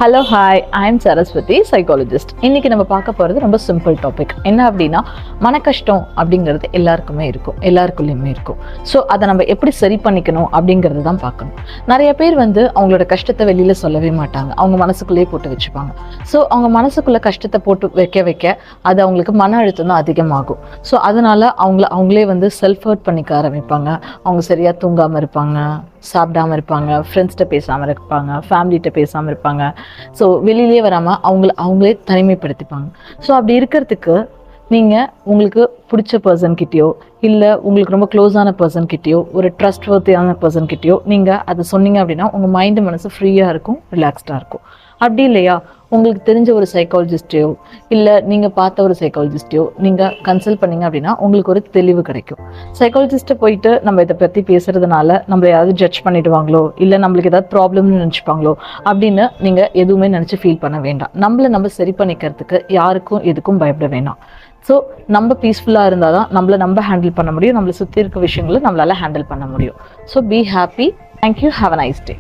Hello hi, I am Saraswati, psychologist. இன்னைக்கு நம்ம பார்க்க போகிறது ரொம்ப சிம்பிள் டாபிக். என்ன அப்படின்னா, மன கஷ்டம் அப்படிங்கிறது எல்லாருக்குமே இருக்கும், எல்லாருக்குள்ளேயுமே இருக்கும். ஸோ அதை நம்ம எப்படி சரி பண்ணிக்கணும் அப்படிங்கிறது தான் பார்க்கணும். நிறைய பேர் அவங்களோட கஷ்டத்தை வெளியில் சொல்லவே மாட்டாங்க, அவங்க மனசுக்குள்ளேயே போட்டு வச்சுப்பாங்க. ஸோ அவங்க மனசுக்குள்ளே கஷ்டத்தை போட்டு வைக்க அது அவங்களுக்கு மன அழுத்தம் தான் அதிகமாகும். ஸோ அதனால அவங்களே செல்ஃப் ஹர்ட் பண்ணிக்க ஆரம்பிப்பாங்க. அவங்க சரியாக தூங்காமல் இருப்பாங்க, சாப்பிடாமல் இருப்பாங்க, ஃப்ரெண்ட்ஸ்கிட்ட பேசாமல் இருப்பாங்க, ஃபேமிலிகிட்ட பேசாமல் இருப்பாங்க. ஸோ வெளியிலே வராமல் அவங்களே தனிமைப்படுத்திப்பாங்க. ஸோ அப்படி இருக்கிறதுக்கு நீங்கள் உங்களுக்கு பிடிச்ச பர்சன்கிட்டயோ இல்லை உங்களுக்கு ரொம்ப க்ளோஸான பர்சன்கிட்டயோ ஒரு ட்ரஸ்ட் வர்த்தியான பர்சன்கிட்டயோ நீங்கள் அதை சொன்னீங்க அப்படின்னா உங்கள் மைண்டு மனசு ஃப்ரீயாக இருக்கும், ரிலாக்ஸ்டாக இருக்கும். அப்படி இல்லையா, உங்களுக்கு தெரிஞ்ச ஒரு சைக்காலஜிஸ்டையோ இல்லை நீங்கள் பார்த்த ஒரு சைக்காலஜிஸ்டையோ நீங்கள் கன்சல்ட் பண்ணிங்க அப்படின்னா உங்களுக்கு ஒரு தெளிவு கிடைக்கும். சைக்காலஜிஸ்ட்டை போயிட்டு நம்ம இதை பற்றி பேசுகிறதுனால நம்மளை யாராவது ஜட்ஜ் பண்ணிடுவாங்களோ இல்லை நம்மளுக்கு ஏதாவது ப்ராப்ளம்னு நினச்சிப்பாங்களோ அப்படின்னு நீங்கள் எதுவுமே நினச்சி ஃபீல் பண்ண வேண்டாம். நம்ம சரி பண்ணிக்கிறதுக்கு யாருக்கும் எதுக்கும் பயப்பட வேண்டாம். ஸோ நம்ம பீஸ்ஃபுல்லாக இருந்தால் தான் நம்ம ஹேண்டில் பண்ண முடியும், நம்மளை சுற்றி இருக்க விஷயங்களை நம்மளால் ஹேண்டில் பண்ண முடியும். So be happy. Thank you. Have a nice day.